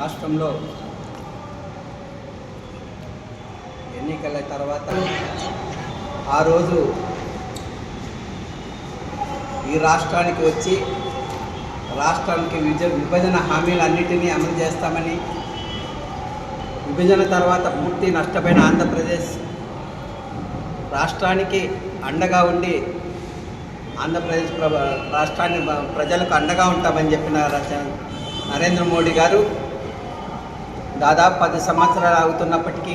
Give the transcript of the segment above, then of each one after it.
రాష్ట్రంలో ఎన్నికల తర్వాత ఆ రోజు ఈ రాష్ట్రానికి వచ్చి రాష్ట్రానికి విభజన హామీలన్నిటినీ అమలు చేస్తామని, విభజన తర్వాత పూర్తి నష్టపోయిన ఆంధ్రప్రదేశ్ రాష్ట్రానికి అండగా ఉండి ఆంధ్రప్రదేశ్ రాష్ట్రాన్ని ప్రజలకు అండగా ఉంటామని చెప్పిన నరేంద్ర మోడీ గారు దాదాపు 10 సంవత్సరాలు అవుతున్నప్పటికీ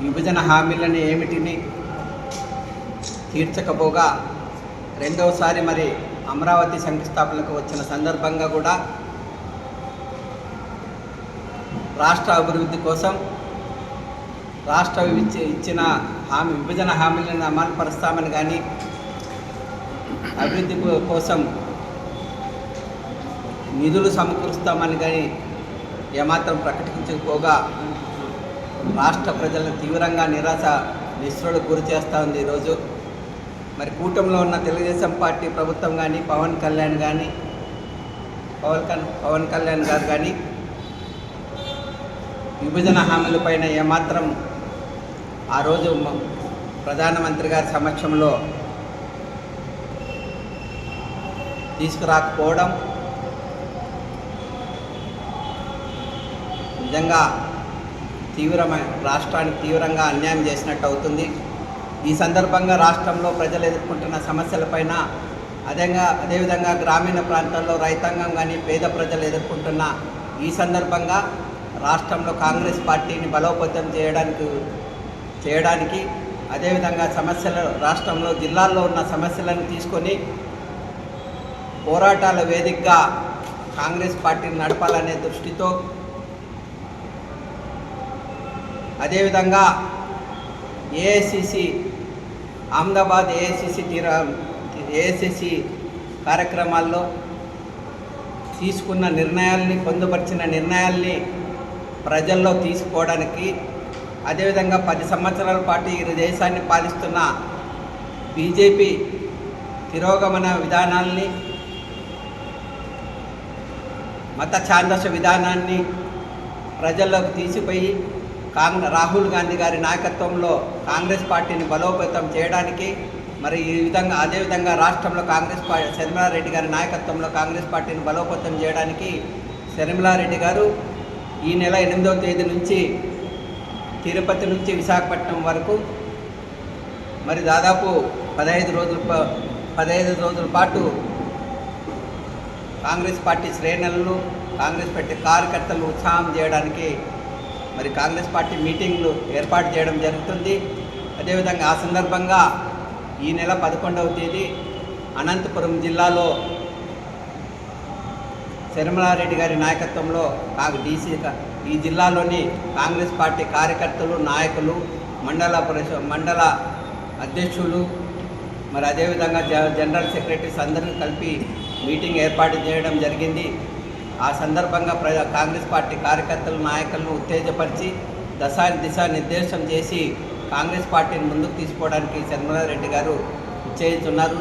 విభజన హామీలను ఏమిటిని తీర్చకపోగా రెండవసారి మరి అమరావతి శంకుస్థాపనకు వచ్చిన సందర్భంగా కూడా రాష్ట్ర అభివృద్ధి కోసం రాష్ట్ర ఇచ్చిన విభజన హామీలను అమలు పరుస్తామని కానీ, అభివృద్ధి కోసం నిధులు సమకూరుస్తామని కానీ ఏమాత్రం ప్రకటించకపోగా రాష్ట్ర ప్రజలను తీవ్రంగా నిస్పృహకు గురి చేస్తూ ఉంది. ఈరోజు మరి కూటమిలో ఉన్న తెలుగుదేశం పార్టీ ప్రభుత్వం కానీ, పవన్ కళ్యాణ్ గారు కానీ విభజన హామీలపైన ఏమాత్రం ఆ రోజు ప్రధానమంత్రి గారి సమక్షంలో తీసుకురాకపోవడం నిజంగా రాష్ట్రానికి తీవ్రంగా అన్యాయం చేసినట్టు అవుతుంది. ఈ సందర్భంగా రాష్ట్రంలో ప్రజలు ఎదుర్కొంటున్న సమస్యలపైన అదేవిధంగా గ్రామీణ ప్రాంతాల్లో రైతాంగం కానీ పేద ప్రజలు ఎదుర్కొంటున్న ఈ సందర్భంగా రాష్ట్రంలో కాంగ్రెస్ పార్టీని బలోపేతం చేయడానికి అదేవిధంగా రాష్ట్రంలో జిల్లాల్లో ఉన్న సమస్యలను తీసుకొని పోరాటాల వేదికగా కాంగ్రెస్ పార్టీని నడపాలనే దృష్టితో, అదేవిధంగా అహ్మదాబాద్ ఏఐసిసి కార్యక్రమాల్లో తీసుకున్న పొందుపరిచిన నిర్ణయాల్ని ప్రజల్లో తీసుకోవడానికి, అదేవిధంగా 10 సంవత్సరాల పాటు ఈ దేశాన్ని పాలిస్తున్న బీజేపీ తిరోగమన విధానాల్ని, మత ఛాందస విధానాన్ని ప్రజల్లోకి తీసిపోయి రాహుల్ గాంధీ గారి నాయకత్వంలో కాంగ్రెస్ పార్టీని బలోపేతం చేయడానికి, మరి అదేవిధంగా రాష్ట్రంలో శర్మిలారెడ్డి గారి నాయకత్వంలో కాంగ్రెస్ పార్టీని బలోపేతం చేయడానికి శర్మిలారెడ్డి గారు ఈ నెల 8వ తేదీ నుంచి తిరుపతి నుంచి విశాఖపట్నం వరకు మరి దాదాపు 15 రోజుల పాటు కాంగ్రెస్ పార్టీ శ్రేణులను, కాంగ్రెస్ పార్టీ కార్యకర్తలు ఉత్సాహం చేయడానికి మరి కాంగ్రెస్ పార్టీ మీటింగ్లు ఏర్పాటు చేయడం జరుగుతుంది. అదేవిధంగా ఆ సందర్భంగా ఈ నెల 11వ తేదీ అనంతపురం జిల్లాలో శర్మిలారెడ్డి గారి నాయకత్వంలో ఈ జిల్లాలోని కాంగ్రెస్ పార్టీ కార్యకర్తలు, నాయకులు, మండల అధ్యక్షులు, మరి అదేవిధంగా జనరల్ సెక్రటరీస్ అందరూ కలిపి మీటింగ్ ఏర్పాటు చేయడం జరిగింది. ఆ సందర్భంగా కాంగ్రెస్ పార్టీ కార్యకర్తలు, నాయకులను ఉత్తేజపరిచి దిశానిర్దేశం చేసి కాంగ్రెస్ పార్టీని ముందుకు తీసుకోవడానికి శర్మిలారెడ్డి గారు ఇచ్చేస్తున్నారు.